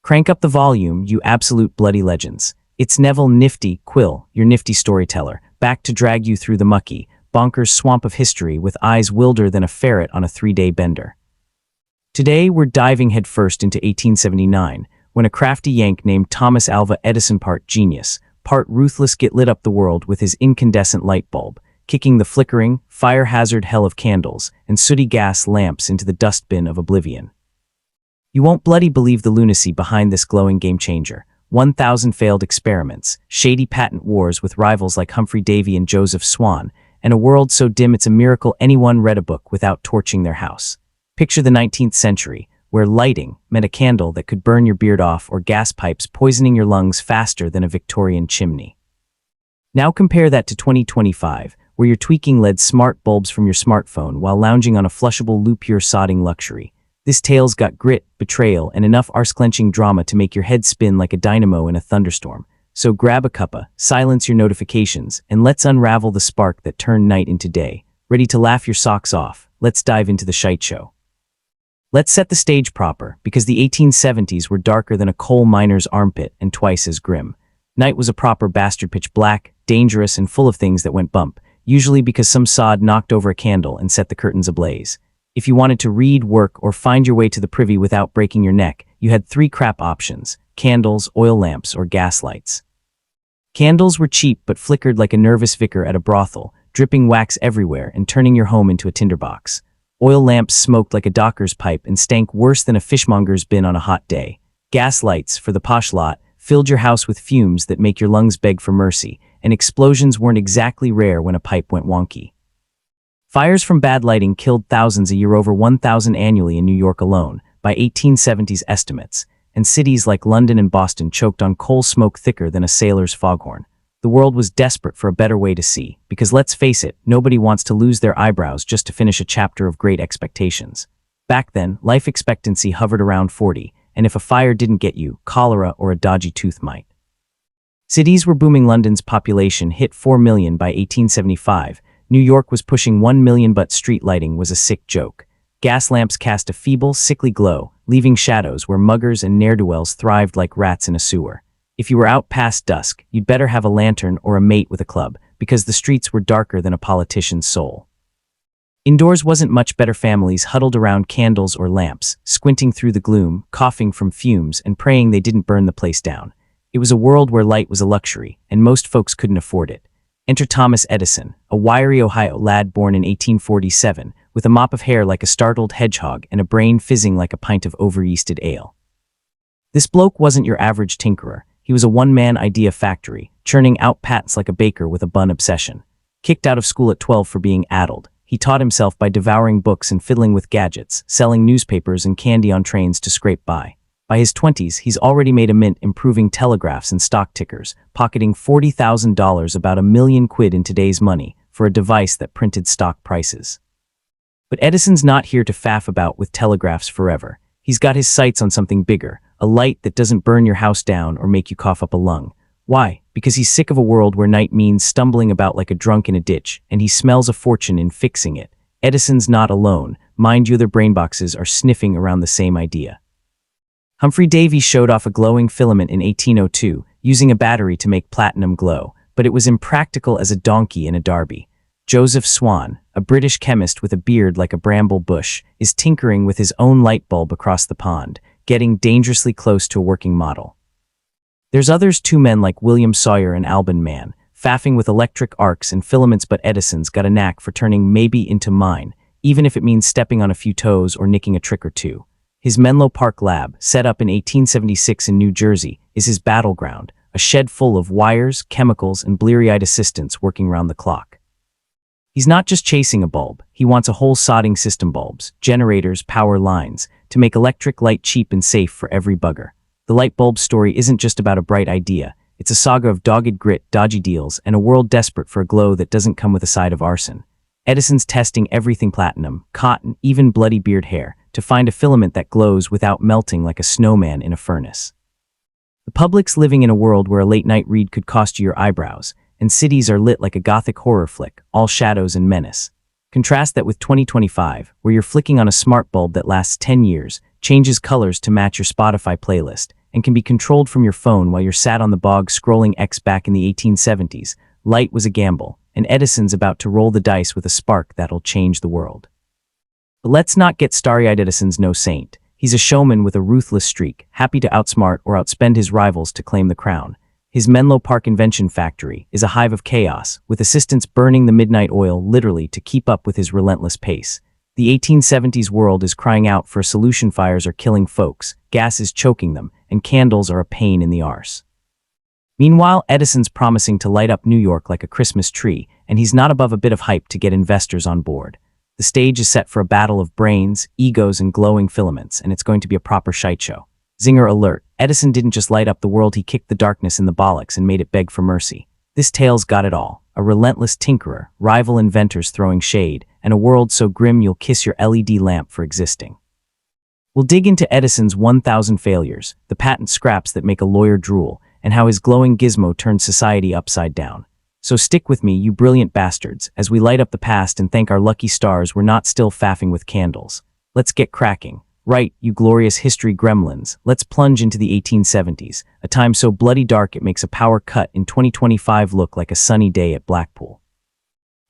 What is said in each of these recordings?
Crank up the volume, you absolute bloody legends. It's Neville Nifty, Quill, your nifty storyteller, back to drag you through the mucky, bonkers swamp of history with eyes wilder than a ferret on a 3-day bender. Today, we're diving headfirst into 1879, when a crafty Yank named Thomas Edison, part genius, part ruthless, lit up the world with his incandescent light bulb, kicking the flickering, fire-hazard hell of candles and sooty gas lamps into the dustbin of oblivion. You won't bloody believe the lunacy behind this glowing game-changer. 1,000 failed experiments, shady patent wars with rivals like Davy and Joseph Swan, and a world so dim it's a miracle anyone read a book without torching their house. Picture the 19th century, where lighting meant a candle that could burn your beard off or gas pipes poisoning your lungs faster than a Victorian chimney. Now compare that to 2025, where you're tweaking LED smart bulbs from your smartphone while lounging on a flushable loop-pure sodding luxury. This tale's got grit, betrayal, and enough arse-clenching drama to make your head spin like a dynamo in a thunderstorm. So grab a cuppa, silence your notifications, and let's unravel the spark that turned night into day. Ready to laugh your socks off? Let's dive into the shite show. Let's set the stage proper, because the 1870s were darker than a coal miner's armpit and twice as grim. Night was a proper bastard pitch black, dangerous, and full of things that went bump, usually because some sod knocked over a candle and set the curtains ablaze. If you wanted to read, work, or find your way to the privy without breaking your neck, you had 3 crap options: candles, oil lamps, or gas lights. Candles were cheap but flickered like a nervous vicar at a brothel, dripping wax everywhere and turning your home into a tinderbox. Oil lamps smoked like a docker's pipe and stank worse than a fishmonger's bin on a hot day. Gas lights, for the posh lot, filled your house with fumes that make your lungs beg for mercy, and explosions weren't exactly rare when a pipe went wonky. Fires from bad lighting killed thousands a year, over 1,000 annually in New York alone, by 1870s estimates, and cities like London and Boston choked on coal smoke thicker than a sailor's foghorn. The world was desperate for a better way to see, because let's face it, nobody wants to lose their eyebrows just to finish a chapter of Great Expectations. Back then, life expectancy hovered around 40, and if a fire didn't get you, cholera or a dodgy tooth might. Cities were booming. London's population hit 4 million by 1875, New York was pushing 1 million, but street lighting was a sick joke. Gas lamps cast a feeble, sickly glow, leaving shadows where muggers and ne'er-do-wells thrived like rats in a sewer. If you were out past dusk, you'd better have a lantern or a mate with a club, because the streets were darker than a politician's soul. Indoors wasn't much better. Families huddled around candles or lamps, squinting through the gloom, coughing from fumes, and praying they didn't burn the place down. It was a world where light was a luxury, and most folks couldn't afford it. Enter Thomas Edison, a wiry Ohio lad born in 1847, with a mop of hair like a startled hedgehog and a brain fizzing like a pint of overyeasted ale. This bloke wasn't your average tinkerer. He was a one-man idea factory, churning out patents like a baker with a bun obsession. Kicked out of school at 12 for being addled, he taught himself by devouring books and fiddling with gadgets, selling newspapers and candy on trains to scrape by. By his 20s, he's already made a mint improving telegraphs and stock tickers, pocketing $40,000, about £1 million in today's money, for a device that printed stock prices. But Edison's not here to faff about with telegraphs forever. He's got his sights on something bigger, a light that doesn't burn your house down or make you cough up a lung. Why? Because he's sick of a world where night means stumbling about like a drunk in a ditch, and he smells a fortune in fixing it. Edison's not alone. Mind you, their brainboxes are sniffing around the same idea. Davy showed off a glowing filament in 1802, using a battery to make platinum glow, but it was impractical as a donkey in a derby. Joseph Swan, a British chemist with a beard like a bramble bush, is tinkering with his own light bulb across the pond, getting dangerously close to a working model. There's others too, men like William Sawyer and Alban Mann, faffing with electric arcs and filaments, but Edison's got a knack for turning maybe into mine, even if it means stepping on a few toes or nicking a trick or two. His Menlo Park lab, set up in 1876 in New Jersey, is his battleground, a shed full of wires, chemicals, and bleary-eyed assistants working round the clock. He's not just chasing a bulb, he wants a whole sodding system: bulbs, generators, power lines, to make electric light cheap and safe for every bugger. The light bulb story isn't just about a bright idea, it's a saga of dogged grit, dodgy deals, and a world desperate for a glow that doesn't come with a side of arson. Edison's testing everything: platinum, cotton, even bloody beard hair, to find a filament that glows without melting like a snowman in a furnace. The public's living in a world where a late-night read could cost you your eyebrows, and cities are lit like a gothic horror flick, all shadows and menace. Contrast that with 2025, where you're flicking on a smart bulb that lasts 10 years, changes colors to match your Spotify playlist, and can be controlled from your phone while you're sat on the bog scrolling X. Back in the 1870s, light was a gamble, and Edison's about to roll the dice with a spark that'll change the world. But let's not get starry-eyed. Edison's no saint. He's a showman with a ruthless streak, happy to outsmart or outspend his rivals to claim the crown. His Menlo Park invention factory is a hive of chaos, with assistants burning the midnight oil literally to keep up with his relentless pace. The 1870s world is crying out for a solution. Fires are killing folks, gas is choking them, and candles are a pain in the arse. Meanwhile, Edison's promising to light up New York like a Christmas tree, and he's not above a bit of hype to get investors on board. The stage is set for a battle of brains, egos, and glowing filaments, and it's going to be a proper shite show. Zinger alert, Edison didn't just light up the world, he kicked the darkness in the bollocks and made it beg for mercy. This tale's got it all. A relentless tinkerer, rival inventors throwing shade, and a world so grim you'll kiss your LED lamp for existing. We'll dig into Edison's 1,000 failures, the patent scraps that make a lawyer drool, and how his glowing gizmo turned society upside down. So stick with me, you brilliant bastards, as we light up the past and thank our lucky stars we're not still faffing with candles. Let's get cracking. Right, you glorious history gremlins, let's plunge into the 1870s, a time so bloody dark it makes a power cut in 2025 look like a sunny day at Blackpool.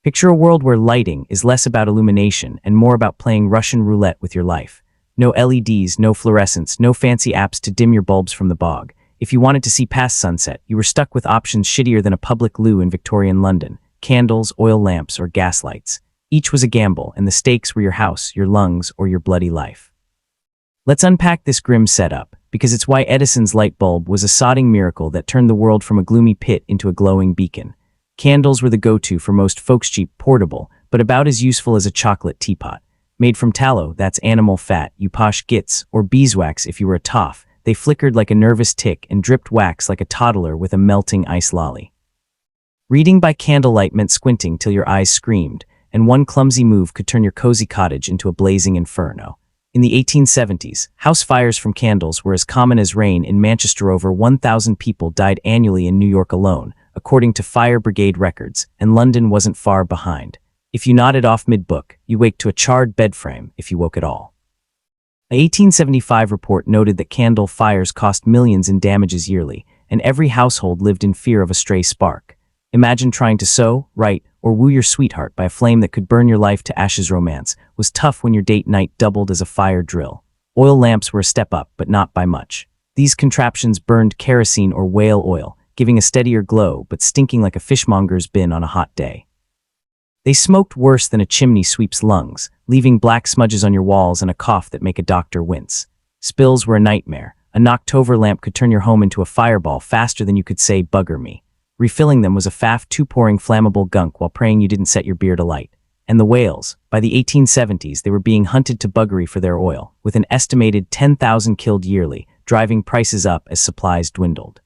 Picture a world where lighting is less about illumination and more about playing Russian roulette with your life. No LEDs, no fluorescents, no fancy apps to dim your bulbs from the bog. If you wanted to see past sunset, you were stuck with options shittier than a public loo in Victorian London: candles, oil lamps, or gas lights. Each was a gamble, and the stakes were your house, your lungs, or your bloody life. Let's unpack this grim setup, because it's why Edison's light bulb was a sodding miracle that turned the world from a gloomy pit into a glowing beacon. Candles were the go-to for most folks, cheap, portable, but about as useful as a chocolate teapot. Made from tallow, that's animal fat, you posh gits, or beeswax if you were a toff. They flickered like a nervous tick and dripped wax like a toddler with a melting ice lolly. Reading by candlelight meant squinting till your eyes screamed, and one clumsy move could turn your cozy cottage into a blazing inferno. In the 1870s, house fires from candles were as common as rain in Manchester. Over 1,000 people died annually in New York alone, according to fire brigade records, and London wasn't far behind. If you nodded off mid-book, you waked to a charred bed frame, if you woke at all. An 1875 report noted that candle fires cost millions in damages yearly, and every household lived in fear of a stray spark. Imagine trying to sew, write, or woo your sweetheart by a flame that could burn your life to ashes. Romance was tough when your date night doubled as a fire drill. Oil lamps were a step up, but not by much. These contraptions burned kerosene or whale oil, giving a steadier glow but stinking like a fishmonger's bin on a hot day. They smoked worse than a chimney sweep's lungs, leaving black smudges on your walls and a cough that make a doctor wince. Spills were a nightmare. A Knocktober lamp could turn your home into a fireball faster than you could say "bugger me." Refilling them was a faff, too, pouring flammable gunk while praying you didn't set your beard alight. And the whales, by the 1870s they were being hunted to buggery for their oil, with an estimated 10,000 killed yearly, driving prices up as supplies dwindled.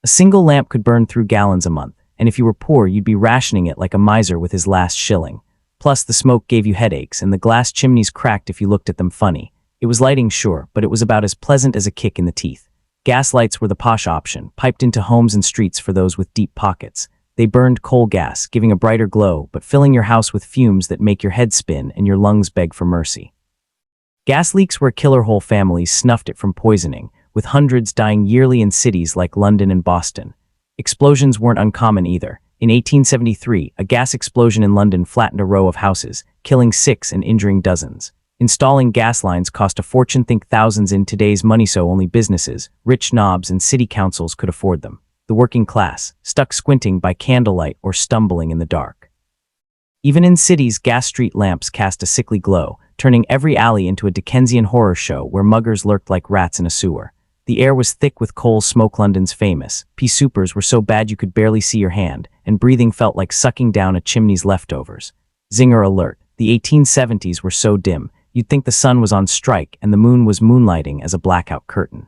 A single lamp could burn through gallons a month, and if you were poor you'd be rationing it like a miser with his last shilling. Plus the smoke gave you headaches and the glass chimneys cracked if you looked at them funny. It was lighting, sure, but it was about as pleasant as a kick in the teeth. Gas lights were the posh option, piped into homes and streets for those with deep pockets. They burned coal gas, giving a brighter glow, but filling your house with fumes that make your head spin and your lungs beg for mercy. Gas leaks were a killer. Whole families snuffed it from poisoning, with hundreds dying yearly in cities like London and Boston. Explosions weren't uncommon either. In 1873, a gas explosion in London flattened a row of houses, killing 6 and injuring dozens. Installing gas lines cost a fortune. Think thousands in today's money, so only businesses, rich knobs, and city councils could afford them. The working class, stuck squinting by candlelight or stumbling in the dark. Even in cities, gas street lamps cast a sickly glow, turning every alley into a Dickensian horror show where muggers lurked like rats in a sewer. The air was thick with coal smoke. London's famous pea soupers were so bad you could barely see your hand, and breathing felt like sucking down a chimney's leftovers. Zinger alert, the 1870s were so dim, you'd think the sun was on strike and the moon was moonlighting as a blackout curtain.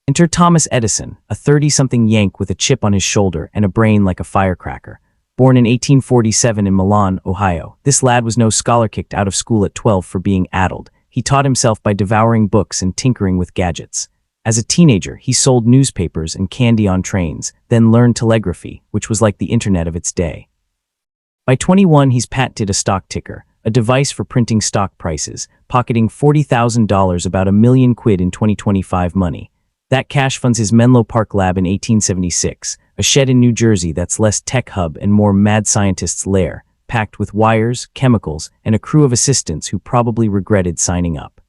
Enter Thomas Edison, a 30-something Yank with a chip on his shoulder and a brain like a firecracker. Born in 1847 in Milan, Ohio, this lad was no scholar. Kicked out of school at 12 for being addled. He taught himself by devouring books and tinkering with gadgets. As a teenager, he sold newspapers and candy on trains, then learned telegraphy, which was like the internet of its day. By 21, he's patented a stock ticker, a device for printing stock prices, pocketing $40,000, about £1 million in 2025 money. That cash funds his Menlo Park lab in 1876, a shed in New Jersey that's less tech hub and more mad scientist's lair, packed with wires, chemicals, and a crew of assistants who probably regretted signing up.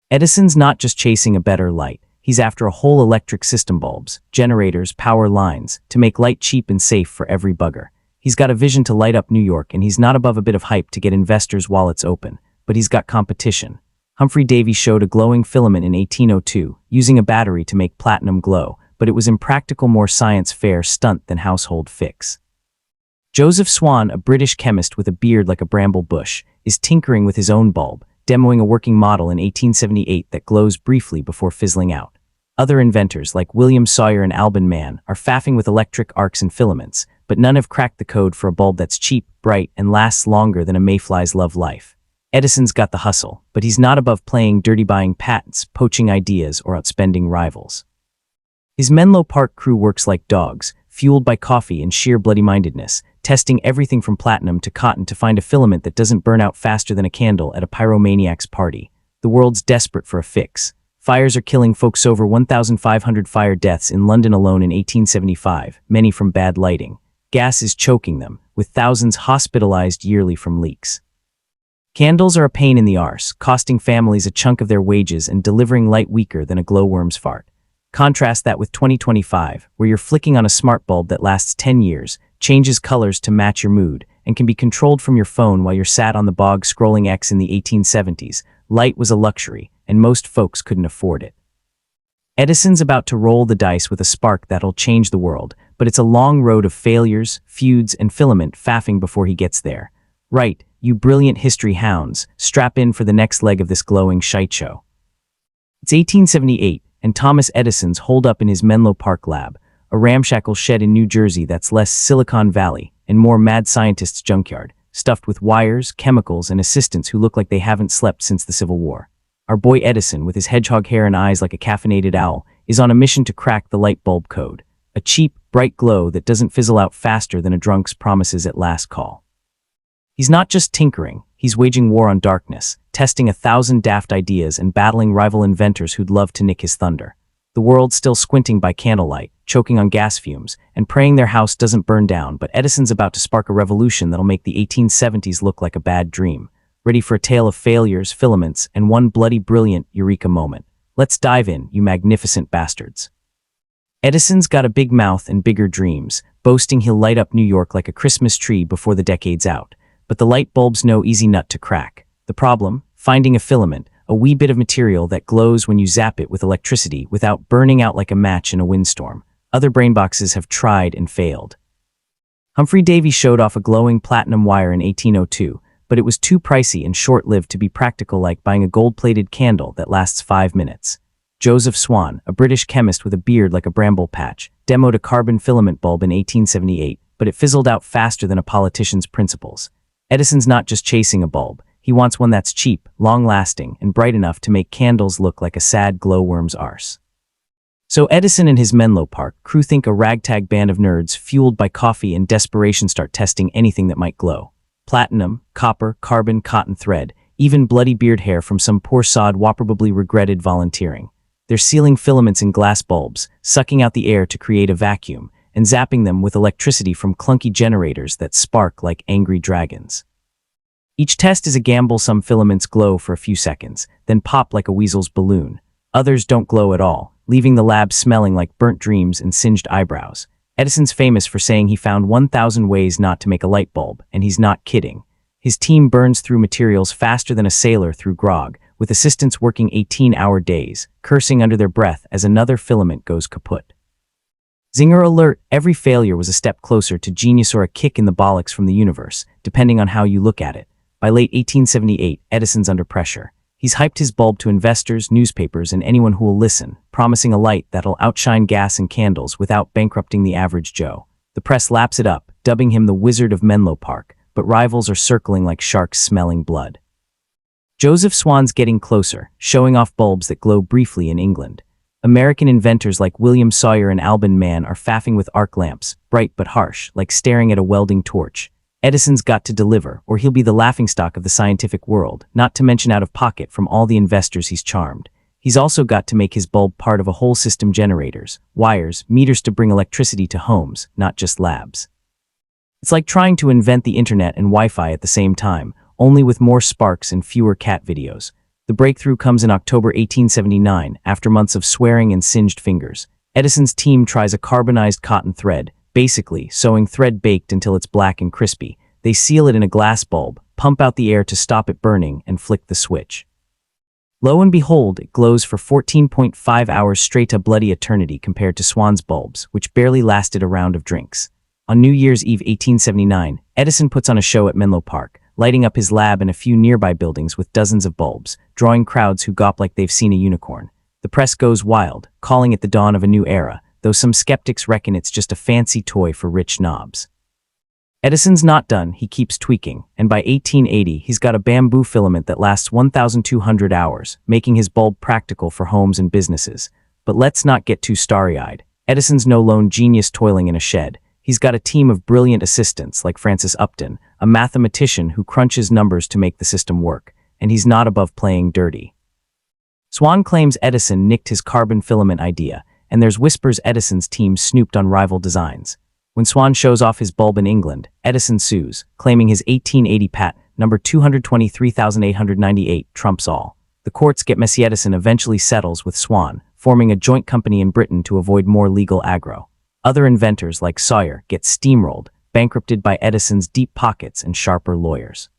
Edison's not just chasing a better light. He's after a whole electric system, bulbs, generators, power lines, to make light cheap and safe for every bugger. He's got a vision to light up New York, and he's not above a bit of hype to get investors' wallets open, but he's got competition. Davy showed a glowing filament in 1802, using a battery to make platinum glow, but it was impractical, more science fair stunt than household fix. Swan, a British chemist with a beard like a bramble bush, is tinkering with his own bulb, demoing a working model in 1878 that glows briefly before fizzling out. Other inventors like Sawyer and Alban Mann are faffing with electric arcs and filaments, but none have cracked the code for a bulb that's cheap, bright, and lasts longer than a mayfly's love life. Edison's got the hustle, but he's not above playing dirty, buying patents, poaching ideas, or outspending rivals. His Menlo Park crew works like dogs, fueled by coffee and sheer bloody-mindedness, testing everything from platinum to cotton to find a filament that doesn't burn out faster than a candle at a pyromaniac's party. The world's desperate for a fix. Fires are killing folks. Over 1,500 fire deaths in London alone in 1875, many from bad lighting. Gas is choking them, with thousands hospitalized yearly from leaks. Candles are a pain in the arse, costing families a chunk of their wages and delivering light weaker than a glowworm's fart. Contrast that with 2025, where you're flicking on a smart bulb that lasts 10 years, changes colors to match your mood, and can be controlled from your phone while you're sat on the bog scrolling X. In the 1870s, light was a luxury, and most folks couldn't afford it. Edison's about to roll the dice with a spark that'll change the world, but it's a long road of failures, feuds, and filament faffing before he gets there. Right, you brilliant history hounds, strap in for the next leg of this glowing shite show. It's 1878, and Thomas Edison's holed up in his Menlo Park lab, a ramshackle shed in New Jersey that's less Silicon Valley and more mad scientist's junkyard, stuffed with wires, chemicals, and assistants who look like they haven't slept since the Civil War. Our boy Edison, with his hedgehog hair and eyes like a caffeinated owl, is on a mission to crack the light bulb code, a cheap, bright glow that doesn't fizzle out faster than a drunk's promises at last call. He's not just tinkering, he's waging war on darkness, testing 1,000 daft ideas and battling rival inventors who'd love to nick his thunder. The world's still squinting by candlelight, choking on gas fumes, and praying their house doesn't burn down, but Edison's about to spark a revolution that'll make the 1870s look like a bad dream. Ready for a tale of failures, filaments, and one bloody brilliant eureka moment. Let's dive in, you magnificent bastards. Edison's got a big mouth and bigger dreams, boasting he'll light up New York like a Christmas tree before the decade's out. But the light bulb's no easy nut to crack. The problem? Finding a filament, a wee bit of material that glows when you zap it with electricity without burning out like a match in a windstorm. Other brainboxes have tried and failed. Davy showed off a glowing platinum wire in 1802, but it was too pricey and short-lived to be practical, like buying a gold-plated candle that lasts 5 minutes. Swan, a British chemist with a beard like a bramble patch, demoed a carbon filament bulb in 1878, but it fizzled out faster than a politician's principles. Edison's not just chasing a bulb. He wants one that's cheap, long-lasting, and bright enough to make candles look like a sad glowworm's arse. So Edison and his Menlo Park crew think a ragtag band of nerds fueled by coffee and desperation start testing anything that might glow. Platinum, copper, carbon, cotton thread, even bloody beard hair from some poor sod probably regretted volunteering. They're sealing filaments in glass bulbs, sucking out the air to create a vacuum, and zapping them with electricity from clunky generators that spark like angry dragons. Each test is a gamble. Some filaments glow for a few seconds, then pop like a weasel's balloon. Others don't glow at all, leaving the lab smelling like burnt dreams and singed eyebrows. Edison's famous for saying he found 1,000 ways not to make a light bulb, and he's not kidding. His team burns through materials faster than a sailor through grog, with assistants working 18-hour days, cursing under their breath as another filament goes kaput. Zinger alert, every failure was a step closer to genius or a kick in the bollocks from the universe, depending on how you look at it. By late 1878, Edison's under pressure. He's hyped his bulb to investors, newspapers, and anyone who will listen, promising a light that'll outshine gas and candles without bankrupting the average Joe. The press laps it up, dubbing him the Wizard of Menlo Park, but rivals are circling like sharks smelling blood. Swan's getting closer, showing off bulbs that glow briefly in England. American inventors like Sawyer and Alban Mann are faffing with arc lamps, bright but harsh, like staring at a welding torch. Edison's got to deliver, or he'll be the laughingstock of the scientific world, not to mention out of pocket from all the investors he's charmed. He's also got to make his bulb part of a whole system: generators, wires, meters to bring electricity to homes, not just labs. It's like trying to invent the internet and Wi-Fi at the same time, only with more sparks and fewer cat videos. The breakthrough comes in October 1879, after months of swearing and singed fingers. Edison's team tries a carbonized cotton thread, basically sewing thread baked until it's black and crispy. They seal it in a glass bulb, pump out the air to stop it burning, and flick the switch. Lo and behold, it glows for 14.5 hours straight, a bloody eternity compared to Swan's bulbs, which barely lasted a round of drinks. On New Year's Eve 1879, Edison puts on a show at Menlo Park, lighting up his lab and a few nearby buildings with dozens of bulbs, drawing crowds who gawp like they've seen a unicorn. The press goes wild, calling it the dawn of a new era, though some skeptics reckon it's just a fancy toy for rich knobs. Edison's not done. He keeps tweaking, and by 1880 he's got a bamboo filament that lasts 1,200 hours, making his bulb practical for homes and businesses. But let's not get too starry-eyed. Edison's no lone genius toiling in a shed. He's got a team of brilliant assistants like Francis Upton, a mathematician who crunches numbers to make the system work, and he's not above playing dirty. Swan claims Edison nicked his carbon filament idea, and there's whispers Edison's team snooped on rival designs. When Swan shows off his bulb in England, Edison sues, claiming his 1880 patent, number 223,898, trumps all. The courts get messy. Edison eventually settles with Swan, forming a joint company in Britain to avoid more legal aggro. Other inventors like Sawyer get steamrolled, bankrupted by Edison's deep pockets and sharper lawyers.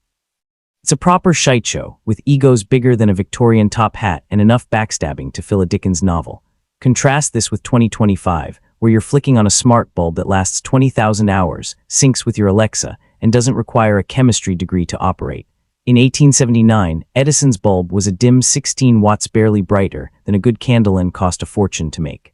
It's a proper shite show, with egos bigger than a Victorian top hat and enough backstabbing to fill a Dickens novel. Contrast this with 2025, where you're flicking on a smart bulb that lasts 20,000 hours, syncs with your Alexa, and doesn't require a chemistry degree to operate. In 1879, Edison's bulb was a dim 16 watts, barely brighter than a good candle, and cost a fortune to make.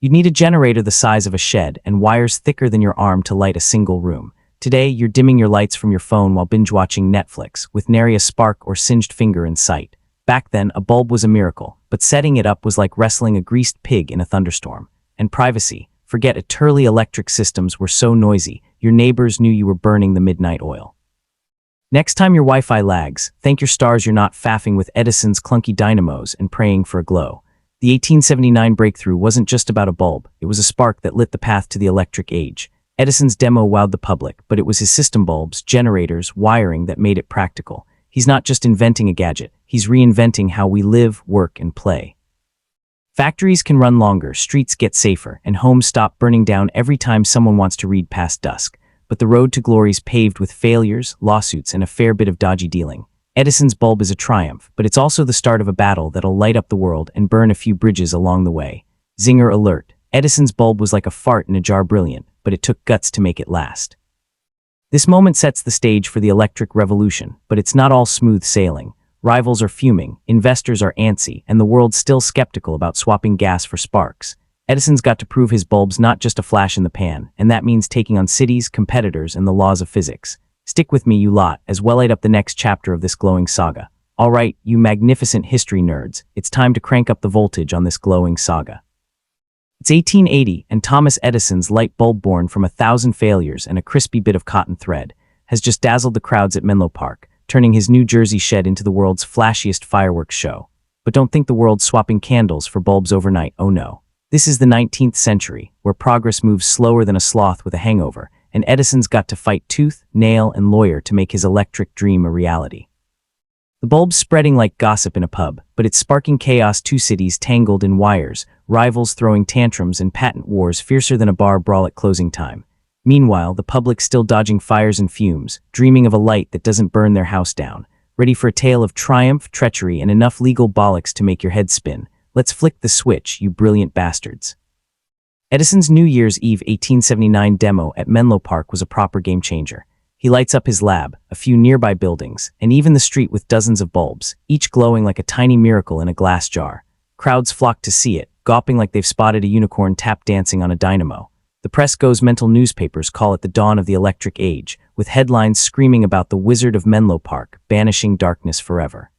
You'd need a generator the size of a shed and wires thicker than your arm to light a single room. Today, you're dimming your lights from your phone while binge-watching Netflix, with nary a spark or singed finger in sight. Back then, a bulb was a miracle, but setting it up was like wrestling a greased pig in a thunderstorm. And privacy. Forget it. Early electric systems were so noisy, your neighbors knew you were burning the midnight oil. Next time your Wi-Fi lags, thank your stars you're not faffing with Edison's clunky dynamos and praying for a glow. The 1879 breakthrough wasn't just about a bulb, it was a spark that lit the path to the electric age. Edison's demo wowed the public, but it was his system bulbs, generators, wiring that made it practical. He's not just inventing a gadget, he's reinventing how we live, work, and play. Factories can run longer, streets get safer, and homes stop burning down every time someone wants to read past dusk. But the road to glory's paved with failures, lawsuits, and a fair bit of dodgy dealing. Edison's bulb is a triumph, but it's also the start of a battle that'll light up the world and burn a few bridges along the way. Zinger alert. Edison's bulb was like a fart in a jar, brilliant, but it took guts to make it last. This moment sets the stage for the electric revolution, but it's not all smooth sailing. Rivals are fuming, investors are antsy, and the world's still skeptical about swapping gas for sparks. Edison's got to prove his bulb's not just a flash in the pan, and that means taking on cities, competitors, and the laws of physics. Stick with me, you lot, as we'll light up the next chapter of this glowing saga. All right, you magnificent history nerds, it's time to crank up the voltage on this glowing saga. It's 1880, and Thomas Edison's light bulb, born from 1,000 failures and a crispy bit of cotton thread, has just dazzled the crowds at Menlo Park, turning his New Jersey shed into the world's flashiest fireworks show. But don't think the world's swapping candles for bulbs overnight, oh no. This is the 19th century, where progress moves slower than a sloth with a hangover, and Edison's got to fight tooth, nail, and lawyer to make his electric dream a reality. The bulb's spreading like gossip in a pub, but it's sparking chaos. Two cities tangled in wires, rivals throwing tantrums, and patent wars fiercer than a bar brawl at closing time. Meanwhile, the public still dodging fires and fumes, dreaming of a light that doesn't burn their house down, ready for a tale of triumph, treachery, and enough legal bollocks to make your head spin. Let's flick the switch, you brilliant bastards. Edison's New Year's Eve 1879 demo at Menlo Park was a proper game changer. He lights up his lab, a few nearby buildings, and even the street with dozens of bulbs, each glowing like a tiny miracle in a glass jar. Crowds flock to see it, gawping like they've spotted a unicorn tap dancing on a dynamo. The press goes mental. Newspapers call it the dawn of the electric age, with headlines screaming about the Wizard of Menlo Park, banishing darkness forever.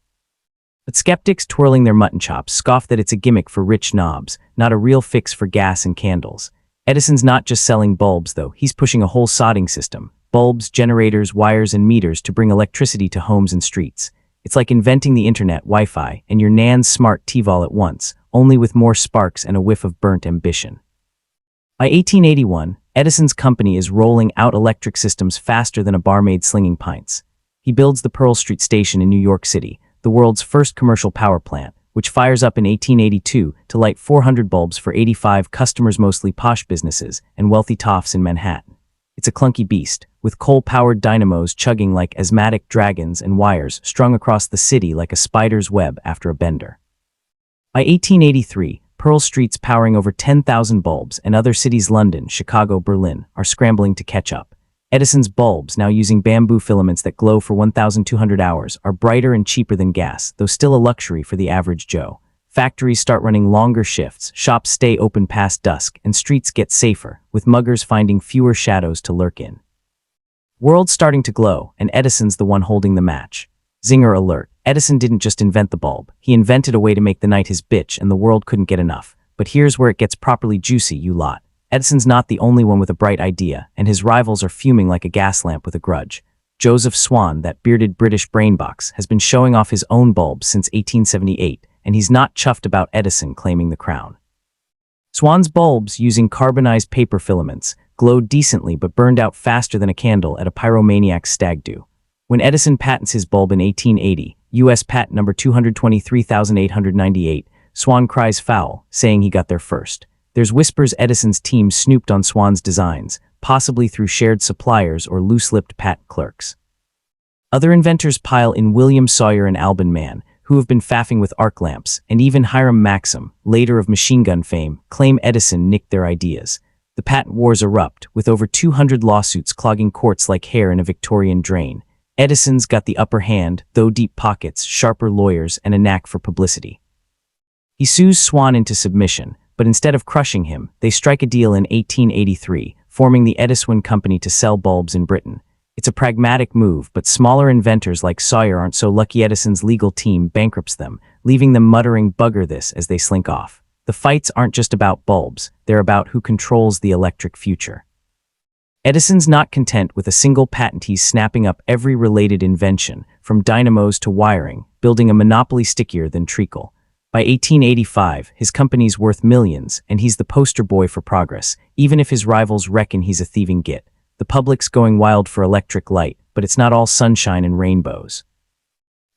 But skeptics twirling their mutton chops scoff that it's a gimmick for rich knobs, not a real fix for gas and candles. Edison's not just selling bulbs, though, he's pushing a whole sodding system. Bulbs, generators, wires, and meters to bring electricity to homes and streets. It's like inventing the internet, Wi-Fi, and your Nan's smart TiVo at once, only with more sparks and a whiff of burnt ambition. By 1881, Edison's company is rolling out electric systems faster than a barmaid slinging pints. He builds the Pearl Street Station in New York City, the world's first commercial power plant, which fires up in 1882 to light 400 bulbs for 85 customers, mostly posh businesses and wealthy toffs in Manhattan. It's a clunky beast, with coal-powered dynamos chugging like asthmatic dragons and wires strung across the city like a spider's web after a bender. By 1883, Pearl Street's powering over 10,000 bulbs, and other cities, London, Chicago, Berlin, are scrambling to catch up. Edison's bulbs, now using bamboo filaments that glow for 1,200 hours, are brighter and cheaper than gas, though still a luxury for the average Joe. Factories start running longer shifts, shops stay open past dusk, and streets get safer, with muggers finding fewer shadows to lurk in. World's starting to glow, and Edison's the one holding the match. Zinger alert. Edison didn't just invent the bulb. He invented a way to make the night his bitch, and the world couldn't get enough. But here's where it gets properly juicy, you lot. Edison's not the only one with a bright idea, and his rivals are fuming like a gas lamp with a grudge. Joseph Swan, that bearded British brainbox, has been showing off his own bulbs since 1878, and he's not chuffed about Edison claiming the crown. Swan's bulbs, using carbonized paper filaments, glowed decently but burned out faster than a candle at a pyromaniac's stag do. When Edison patents his bulb in 1880, U.S. patent number 223,898, Swan cries foul, saying he got there first. There's whispers Edison's team snooped on Swan's designs, possibly through shared suppliers or loose-lipped patent clerks. Other inventors pile in: William Sawyer and Alban Mann, who have been faffing with arc lamps, and even Hiram Maxim, later of machine gun fame, claim Edison nicked their ideas. The patent wars erupt, with over 200 lawsuits clogging courts like hair in a Victorian drain. Edison's got the upper hand, though deep pockets, sharper lawyers, and a knack for publicity. He sues Swan into submission, but instead of crushing him, they strike a deal in 1883, forming the Ediswan Company to sell bulbs in Britain. It's a pragmatic move, but smaller inventors like Sawyer aren't so lucky. Edison's legal team bankrupts them, leaving them muttering "bugger this" as they slink off. The fights aren't just about bulbs, they're about who controls the electric future. Edison's not content with a single patent. He's snapping up every related invention, from dynamos to wiring, building a monopoly stickier than treacle. By 1885, his company's worth millions, and he's the poster boy for progress, even if his rivals reckon he's a thieving git. The public's going wild for electric light, but it's not all sunshine and rainbows.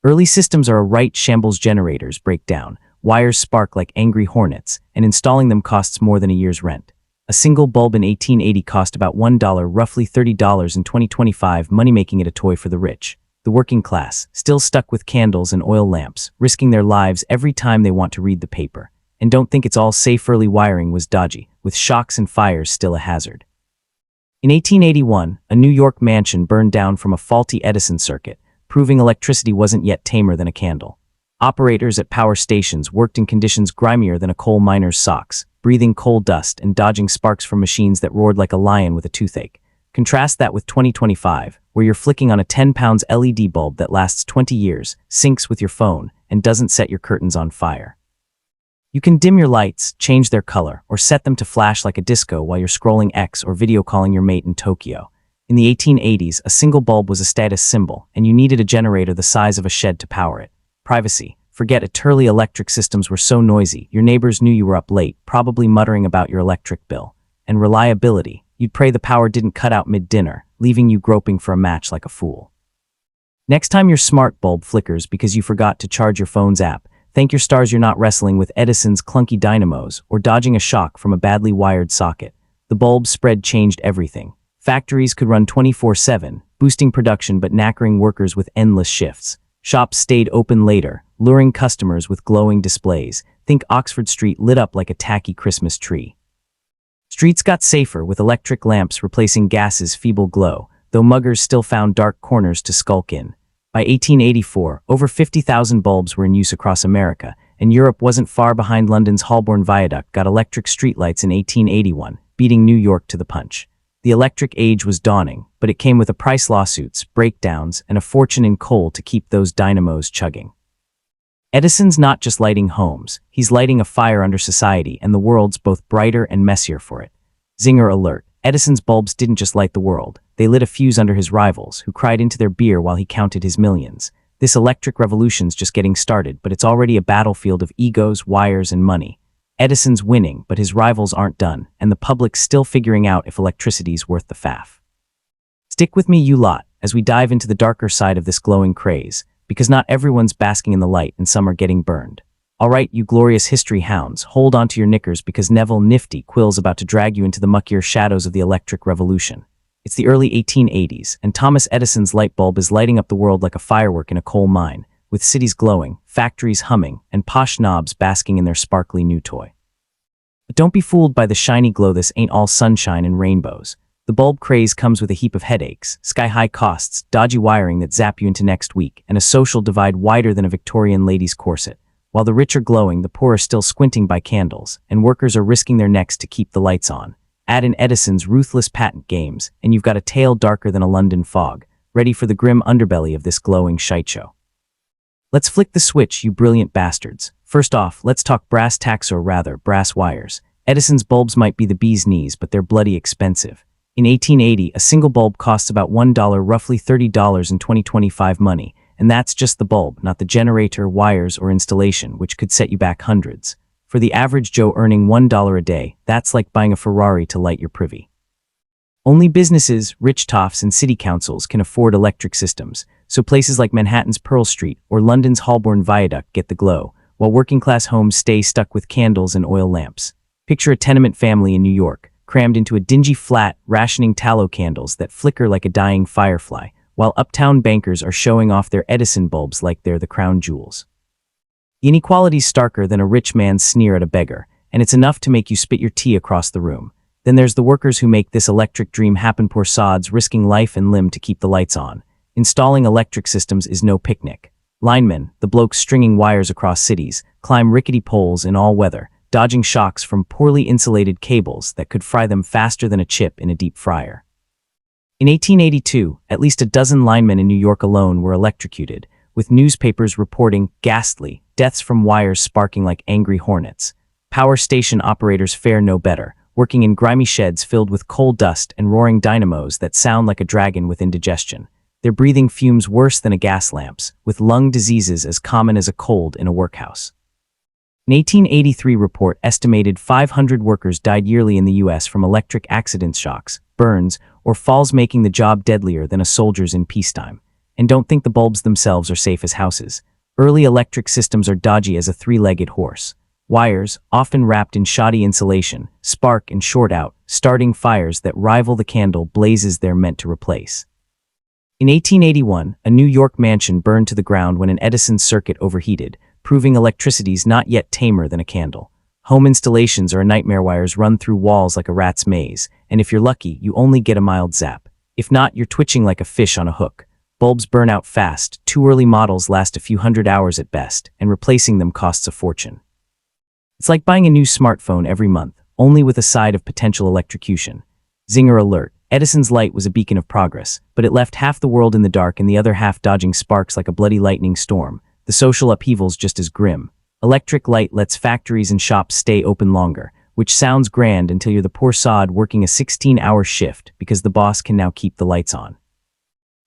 Early systems are a right shambles. Generators break down, wires spark like angry hornets, and installing them costs more than a year's rent. A single bulb in 1880 cost about $1, roughly $30 in 2025, money, making it a toy for the rich. The working class, still stuck with candles and oil lamps, risking their lives every time they want to read the paper. And don't think it's all safe. Early wiring was dodgy, with shocks and fires still a hazard. In 1881, a New York mansion burned down from a faulty Edison circuit, proving electricity wasn't yet tamer than a candle. Operators at power stations worked in conditions grimier than a coal miner's socks, breathing coal dust and dodging sparks from machines that roared like a lion with a toothache. Contrast that with 2025, where you're flicking on a 10-pound LED bulb that lasts 20 years, syncs with your phone, and doesn't set your curtains on fire. You can dim your lights, change their color, or set them to flash like a disco while you're scrolling X or video calling your mate in Tokyo. In the 1880s, a single bulb was a status symbol, and you needed a generator the size of a shed to power it. Privacy. Forget it. Early electric systems were so noisy, your neighbors knew you were up late, probably muttering about your electric bill. And reliability. You'd pray the power didn't cut out mid-dinner, leaving you groping for a match like a fool. Next time your smart bulb flickers because you forgot to charge your phone's app, thank your stars you're not wrestling with Edison's clunky dynamos or dodging a shock from a badly wired socket. The bulb spread changed everything. Factories could run 24/7, boosting production but knackering workers with endless shifts. Shops stayed open later, luring customers with glowing displays. Think Oxford Street lit up like a tacky Christmas tree. Streets got safer, with electric lamps replacing gas's feeble glow, though muggers still found dark corners to skulk in. By 1884, over 50,000 bulbs were in use across America, and Europe wasn't far behind. London's Holborn Viaduct got electric streetlights in 1881, beating New York to the punch. The electric age was dawning, but it came with a price: lawsuits, breakdowns, and a fortune in coal to keep those dynamos chugging. Edison's not just lighting homes, he's lighting a fire under society, and the world's both brighter and messier for it. Zinger alert. Edison's bulbs didn't just light the world, they lit a fuse under his rivals, who cried into their beer while he counted his millions. This electric revolution's just getting started, but it's already a battlefield of egos, wires, and money. Edison's winning, but his rivals aren't done, and the public's still figuring out if electricity's worth the faff. Stick with me, you lot, as we dive into the darker side of this glowing craze, because not everyone's basking in the light and some are getting burned. Alright, you glorious history hounds, hold on to your knickers because Neville Nifty Quill's about to drag you into the muckier shadows of the electric revolution. It's the early 1880s, and Thomas Edison's light bulb is lighting up the world like a firework in a coal mine, with cities glowing, factories humming, and posh knobs basking in their sparkly new toy. But don't be fooled by the shiny glow. This ain't all sunshine and rainbows. The bulb craze comes with a heap of headaches, sky-high costs, dodgy wiring that zap you into next week, and a social divide wider than a Victorian lady's corset. While the rich are glowing, the poor are still squinting by candles, and workers are risking their necks to keep the lights on. Add in Edison's ruthless patent games, and you've got a tale darker than a London fog, ready for the grim underbelly of this glowing shite show. Let's flick the switch, you brilliant bastards. First off, let's talk brass tacks, or rather, brass wires. Edison's bulbs might be the bee's knees, but they're bloody expensive. In 1880, a single bulb costs about $1, roughly $30 in 2025 money, and that's just the bulb, not the generator, wires, or installation, which could set you back hundreds. For the average Joe earning $1 a day, that's like buying a Ferrari to light your privy. Only businesses, rich toffs, and city councils can afford electric systems, so places like Manhattan's Pearl Street or London's Holborn Viaduct get the glow, while working-class homes stay stuck with candles and oil lamps. Picture a tenement family in New York, crammed into a dingy flat, rationing tallow candles that flicker like a dying firefly, while uptown bankers are showing off their Edison bulbs like they're the crown jewels. The inequality's starker than a rich man's sneer at a beggar, and it's enough to make you spit your tea across the room. Then there's the workers who make this electric dream happen, poor sods risking life and limb to keep the lights on. Installing electric systems is no picnic. Linemen, the blokes stringing wires across cities, climb rickety poles in all weather, dodging shocks from poorly insulated cables that could fry them faster than a chip in a deep fryer. In 1882, at least a dozen linemen in New York alone were electrocuted, with newspapers reporting ghastly deaths from wires sparking like angry hornets. Power station operators fare no better, working in grimy sheds filled with coal dust and roaring dynamos that sound like a dragon with indigestion. They're breathing fumes worse than a gas lamp's, with lung diseases as common as a cold in a workhouse. An 1883 report estimated 500 workers died yearly in the U.S. from electric accident shocks, burns, or falls, making the job deadlier than a soldier's in peacetime. And don't think the bulbs themselves are safe as houses. Early electric systems are dodgy as a three-legged horse. Wires, often wrapped in shoddy insulation, spark and short out, starting fires that rival the candle blazes they're meant to replace. In 1881, a New York mansion burned to the ground when an Edison circuit overheated, proving electricity's not yet tamer than a candle. Home installations are a nightmare. Wires run through walls like a rat's maze, and if you're lucky, you only get a mild zap. If not, you're twitching like a fish on a hook. Bulbs burn out fast, too early models last a few hundred hours at best, and replacing them costs a fortune. It's like buying a new smartphone every month, only with a side of potential electrocution. Zinger alert. Edison's light was a beacon of progress, but it left half the world in the dark and the other half dodging sparks like a bloody lightning storm. The social upheaval's just as grim. Electric light lets factories and shops stay open longer, which sounds grand until you're the poor sod working a 16-hour shift because the boss can now keep the lights on.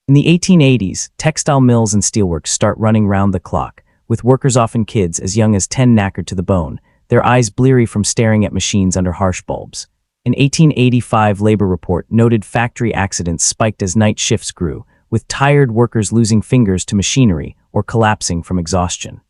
In the 1880s, textile mills and steelworks start running round the clock, with workers, often kids as young as 10, knackered to the bone, their eyes bleary from staring at machines under harsh bulbs. An 1885 labor report noted factory accidents spiked as night shifts grew, with tired workers losing fingers to machinery or collapsing from exhaustion.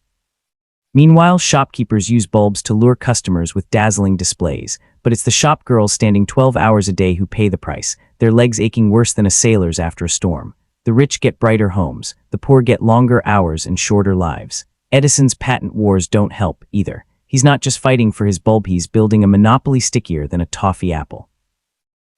Meanwhile, shopkeepers use bulbs to lure customers with dazzling displays, but it's the shop girls standing 12 hours a day who pay the price, their legs aching worse than a sailor's after a storm. The rich get brighter homes, the poor get longer hours and shorter lives. Edison's patent wars don't help either. He's not just fighting for his bulb, he's building a monopoly stickier than a toffee apple.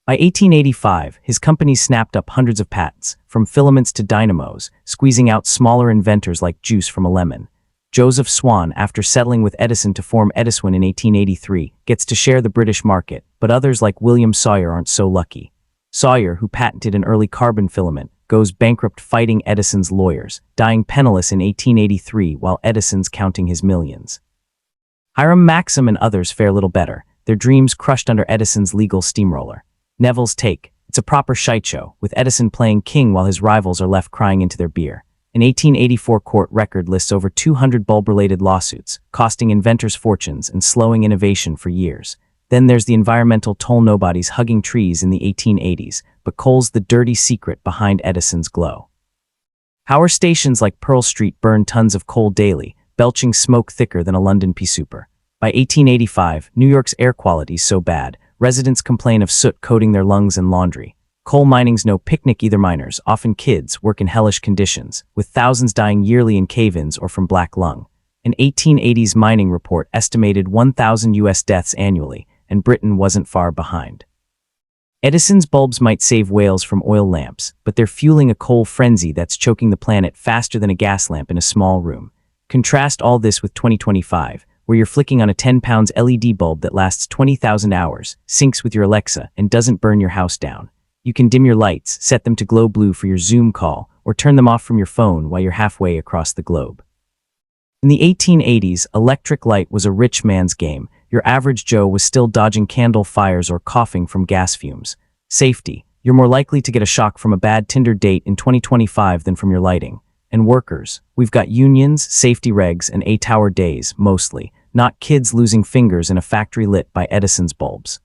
By 1885, his company snapped up hundreds of patents, from filaments to dynamos, squeezing out smaller inventors like juice from a lemon. Joseph Swan, after settling with Edison to form Ediswan in 1883, gets to share the British market, but others like William Sawyer aren't so lucky. Sawyer, who patented an early carbon filament, goes bankrupt fighting Edison's lawyers, dying penniless in 1883 while Edison's counting his millions. Hiram Maxim and others fare little better, their dreams crushed under Edison's legal steamroller. Neville's take: it's a proper shite show, with Edison playing king while his rivals are left crying into their beer. An 1884 court record lists over 200 bulb-related lawsuits, costing inventors fortunes and slowing innovation for years. Then there's the environmental toll nobodies hugging trees in the 1880s, but coal's the dirty secret behind Edison's glow. Power stations like Pearl Street burn tons of coal daily, belching smoke thicker than a London pea souper. By 1885, New York's air quality's so bad, residents complain of soot coating their lungs and laundry. Coal mining's no picnic either. Miners, often kids, work in hellish conditions, with thousands dying yearly in cave-ins or from black lung. An 1880s mining report estimated 1,000 U.S. deaths annually, and Britain wasn't far behind. Edison's bulbs might save whales from oil lamps, but they're fueling a coal frenzy that's choking the planet faster than a gas lamp in a small room. Contrast all this with 2025, where you're flicking on a 10-pound LED bulb that lasts 20,000 hours, syncs with your Alexa, and doesn't burn your house down. You can dim your lights, set them to glow blue for your Zoom call, or turn them off from your phone while you're halfway across the globe. In the 1880s, electric light was a rich man's game. Your average Joe was still dodging candle fires or coughing from gas fumes. Safety. You're more likely to get a shock from a bad Tinder date in 2025 than from your lighting. And workers. We've got unions, safety regs, and 8-hour days, mostly, not kids losing fingers in a factory lit by Edison's bulbs.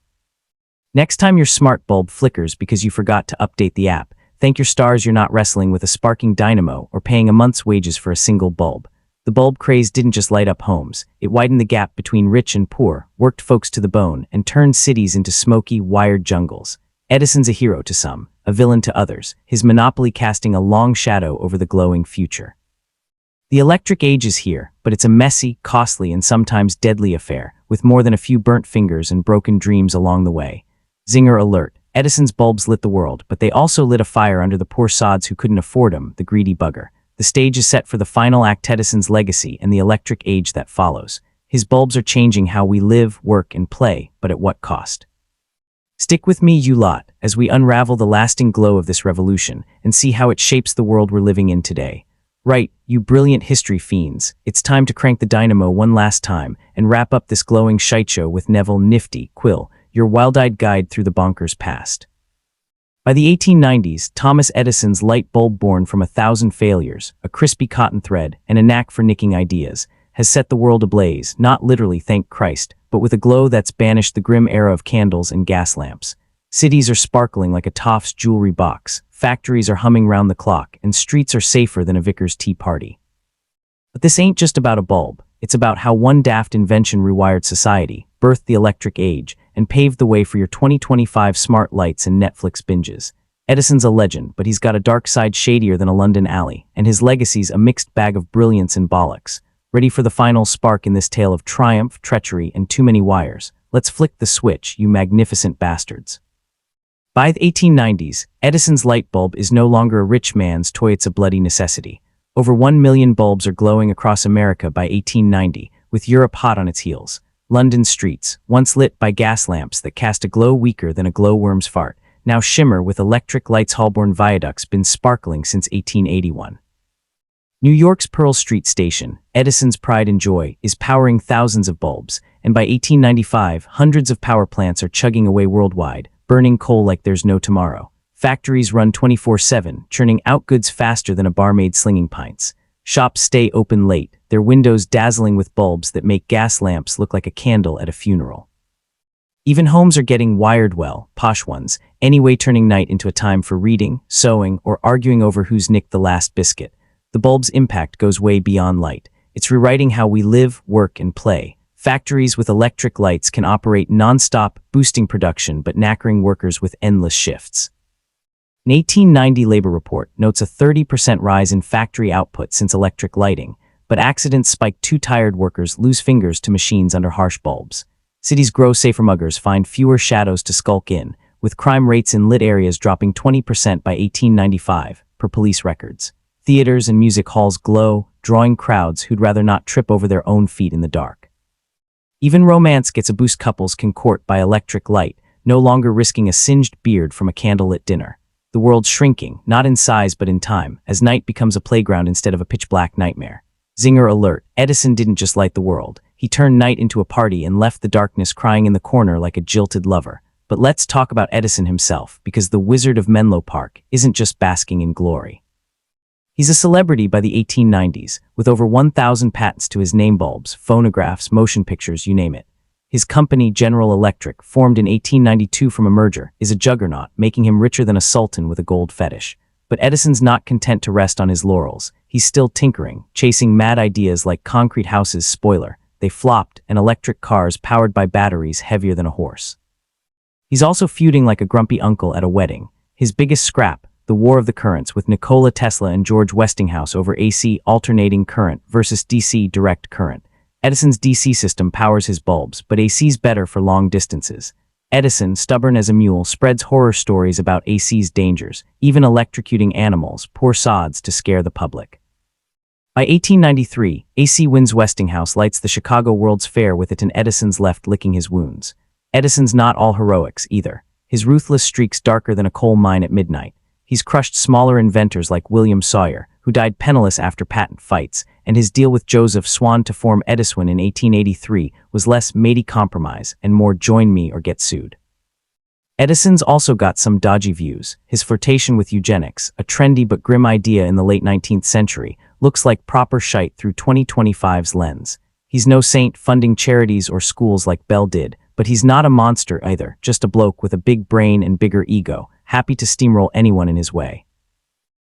Next time your smart bulb flickers because you forgot to update the app, thank your stars you're not wrestling with a sparking dynamo or paying a month's wages for a single bulb. The bulb craze didn't just light up homes, it widened the gap between rich and poor, worked folks to the bone, and turned cities into smoky, wired jungles. Edison's a hero to some, a villain to others, his monopoly casting a long shadow over the glowing future. The electric age is here, but it's a messy, costly, and sometimes deadly affair, with more than a few burnt fingers and broken dreams along the way. Zinger alert. Edison's bulbs lit the world, but they also lit a fire under the poor sods who couldn't afford them, the greedy bugger. The stage is set for the final act, Edison's legacy and the electric age that follows. His bulbs are changing how we live, work, and play, but at what cost? Stick with me, you lot, as we unravel the lasting glow of this revolution and see how it shapes the world we're living in today. Right, you brilliant history fiends, it's time to crank the dynamo one last time and wrap up this glowing shiteshow with Neville, Nifty, Quill, your wild-eyed guide through the bonkers past. By the 1890s, Thomas Edison's light bulb, born from 1,000 failures, a crispy cotton thread, and a knack for nicking ideas, has set the world ablaze, not literally, thank Christ, but with a glow that's banished the grim era of candles and gas lamps. Cities are sparkling like a toff's jewelry box, factories are humming round the clock, and streets are safer than a vicar's tea party. But this ain't just about a bulb, it's about how one daft invention rewired society, birthed the electric age, and paved the way for your 2025 smart lights and Netflix binges. Edison's a legend, but he's got a dark side shadier than a London alley, and his legacy's a mixed bag of brilliance and bollocks. Ready for the final spark in this tale of triumph, treachery, and too many wires? Let's flick the switch, you magnificent bastards. By the 1890s, Edison's light bulb is no longer a rich man's toy, it's a bloody necessity. Over 1 million bulbs are glowing across America by 1890, with Europe hot on its heels. London streets, once lit by gas lamps that cast a glow weaker than a glowworm's fart, now shimmer with electric lights. Holborn Viaduct's been sparkling since 1881. New York's Pearl Street station, Edison's pride and joy, is powering thousands of bulbs, and by 1895, hundreds of power plants are chugging away worldwide, burning coal like there's no tomorrow. Factories run 24/7, churning out goods faster than a barmaid slinging pints. Shops stay open late, their windows dazzling with bulbs that make gas lamps look like a candle at a funeral. Even homes are getting wired well, posh ones, anyway, turning night into a time for reading, sewing, or arguing over who's nicked the last biscuit. The bulb's impact goes way beyond light. It's rewriting how we live, work, and play. Factories with electric lights can operate non-stop, boosting production but knackering workers with endless shifts. An 1890 labor report notes a 30% rise in factory output since electric lighting, but accidents spike. Too tired workers lose fingers to machines under harsh bulbs. Cities grow safer, muggers find fewer shadows to skulk in, with crime rates in lit areas dropping 20% by 1895, per police records. Theaters and music halls glow, drawing crowds who'd rather not trip over their own feet in the dark. Even romance gets a boost. Couples can court by electric light, no longer risking a singed beard from a candlelit dinner. The world's shrinking, not in size but in time, as night becomes a playground instead of a pitch-black nightmare. Zinger alert. Edison didn't just light the world. He turned night into a party and left the darkness crying in the corner like a jilted lover. But let's talk about Edison himself, because the Wizard of Menlo Park isn't just basking in glory. He's a celebrity by the 1890s, with over 1,000 patents to his name: bulbs, phonographs, motion pictures, you name it. His company, General Electric, formed in 1892 from a merger, is a juggernaut, making him richer than a sultan with a gold fetish. But Edison's not content to rest on his laurels. He's still tinkering, chasing mad ideas like concrete houses, spoiler. They flopped, and electric cars powered by batteries heavier than a horse. He's also feuding like a grumpy uncle at a wedding. His biggest scrap, the War of the Currents with Nikola Tesla and George Westinghouse over AC alternating current versus DC direct current. Edison's DC system powers his bulbs, but AC's better for long distances. Edison, stubborn as a mule, spreads horror stories about AC's dangers, even electrocuting animals, poor sods, to scare the public. By 1893, AC wins. Westinghouse lights the Chicago World's Fair with it, and Edison's left licking his wounds. Edison's not all heroics, either. His ruthless streak's darker than a coal mine at midnight. He's crushed smaller inventors like William Sawyer, who died penniless after patent fights, and his deal with Joseph Swan to form Ediswan in 1883 was less matey compromise and more join me or get sued. Edison's also got some dodgy views. His flirtation with eugenics, a trendy but grim idea in the late 19th century, looks like proper shite through 2025's lens. He's no saint funding charities or schools like Bell did, but he's not a monster either, just a bloke with a big brain and bigger ego, happy to steamroll anyone in his way.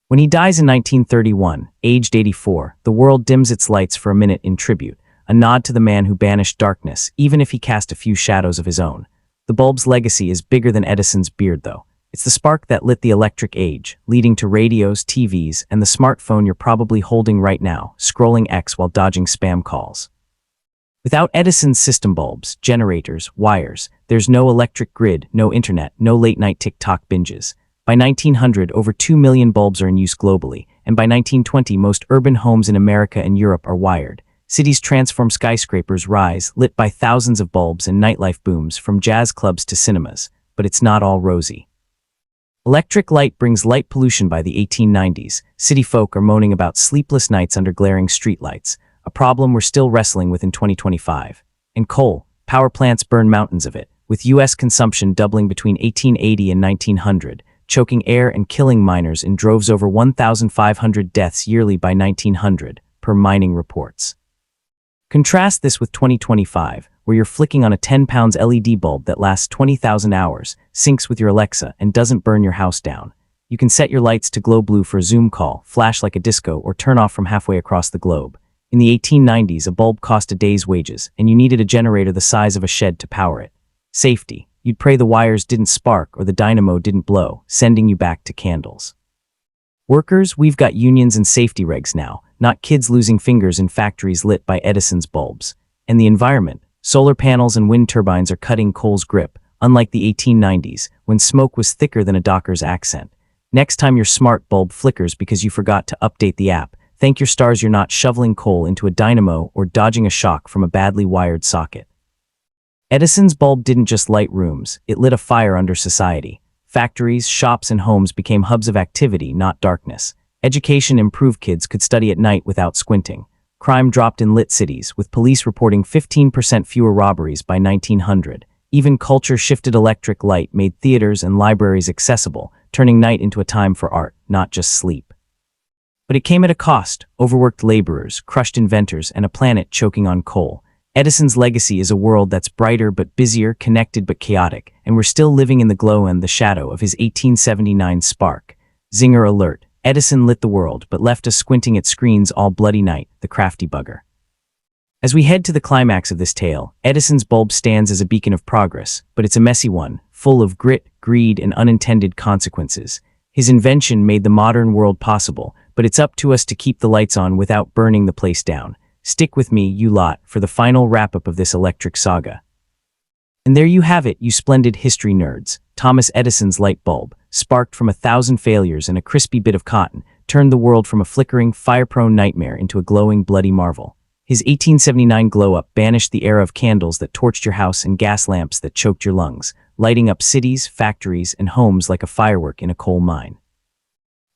When he dies in 1931, aged 84, the world dims its lights for a minute in tribute, a nod to the man who banished darkness, even if he cast a few shadows of his own. The bulb's legacy is bigger than Edison's beard, though. It's the spark that lit the electric age, leading to radios, TVs, and the smartphone you're probably holding right now, scrolling X while dodging spam calls. Without Edison's system bulbs, generators, wires, there's no electric grid, no internet, no late-night TikTok binges. By 1900, over 2 million bulbs are in use globally, and by 1920, most urban homes in America and Europe are wired. Cities transform, skyscrapers rise, lit by thousands of bulbs, and nightlife booms from jazz clubs to cinemas. But it's not all rosy. Electric light brings light pollution. By the 1890s, city folk are moaning about sleepless nights under glaring streetlights, a problem we're still wrestling with in 2025. And coal, power plants burn mountains of it, with U.S. consumption doubling between 1880 and 1900, choking air and killing miners in droves. Over 1,500 deaths yearly by 1900, per mining reports. Contrast this with 2025, where you're flicking on a 10-pound LED bulb that lasts 20,000 hours, syncs with your Alexa, and doesn't burn your house down. You can set your lights to glow blue for a Zoom call, flash like a disco, or turn off from halfway across the globe. In the 1890s, a bulb cost a day's wages, and you needed a generator the size of a shed to power it. Safety. You'd pray the wires didn't spark or the dynamo didn't blow, sending you back to candles. Workers, we've got unions and safety regs now, not kids losing fingers in factories lit by Edison's bulbs. And the environment. Solar panels and wind turbines are cutting coal's grip, unlike the 1890s, when smoke was thicker than a docker's accent. Next time your smart bulb flickers because you forgot to update the app, thank your stars you're not shoveling coal into a dynamo or dodging a shock from a badly wired socket. Edison's bulb didn't just light rooms, it lit a fire under society. Factories, shops, and homes became hubs of activity, not darkness. Education improved, kids could study at night without squinting. Crime dropped in lit cities, with police reporting 15% fewer robberies by 1900. Even culture shifted. Electric light made theaters and libraries accessible, turning night into a time for art, not just sleep. But it came at a cost: overworked laborers, crushed inventors, and a planet choking on coal. Edison's legacy is a world that's brighter but busier, connected but chaotic, and we're still living in the glow and the shadow of his 1879 spark. Zinger alert. Edison lit the world, but left us squinting at screens all bloody night, the crafty bugger. As we head to the climax of this tale, Edison's bulb stands as a beacon of progress, but it's a messy one, full of grit, greed, and unintended consequences. His invention made the modern world possible, but it's up to us to keep the lights on without burning the place down. Stick with me, you lot, for the final wrap-up of this electric saga. And there you have it, you splendid history nerds. Thomas Edison's light bulb, sparked from 1,000 failures and a crispy bit of cotton, turned the world from a flickering, fire-prone nightmare into a glowing, bloody marvel. His 1879 glow-up banished the era of candles that torched your house and gas lamps that choked your lungs, lighting up cities, factories, and homes like a firework in a coal mine.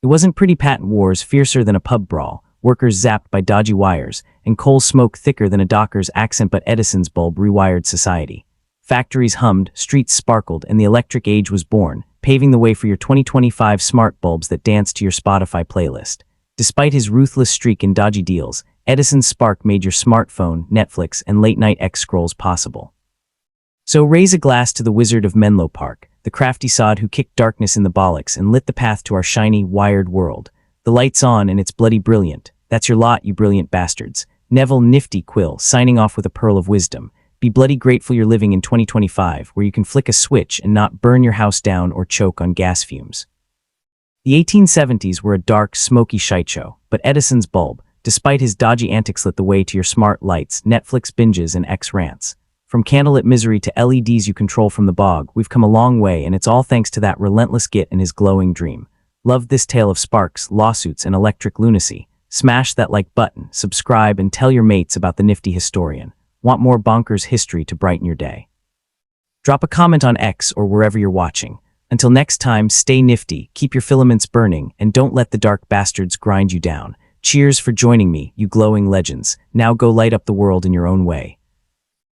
It wasn't pretty patent wars fiercer than a pub brawl, workers zapped by dodgy wires, and coal smoke thicker than a docker's accent, but Edison's bulb rewired society. Factories hummed, streets sparkled, and the electric age was born, paving the way for your 2025 smart bulbs that dance to your Spotify playlist. Despite his ruthless streak in dodgy deals, Edison's spark made your smartphone, Netflix, and late-night X scrolls possible. So raise a glass to the wizard of Menlo Park, the crafty sod who kicked darkness in the bollocks and lit the path to our shiny, wired world. The light's on and it's bloody brilliant. That's your lot, you brilliant bastards. Neville Nifty Quill, signing off with a pearl of wisdom. Be bloody grateful you're living in 2025, where you can flick a switch and not burn your house down or choke on gas fumes. The 1870s were a dark, smoky shite show, but Edison's bulb, despite his dodgy antics, lit the way to your smart lights, Netflix binges, and X rants. From candlelit misery to LEDs you control from the bog, we've come a long way, and it's all thanks to that relentless git and his glowing dream. Love this tale of sparks, lawsuits, and electric lunacy? Smash that like button, subscribe, and tell your mates about the nifty historian. Want more bonkers history to brighten your day? Drop a comment on X or wherever you're watching. Until next time, stay nifty, keep your filaments burning, and don't let the dark bastards grind you down. Cheers for joining me, you glowing legends. Now go light up the world in your own way.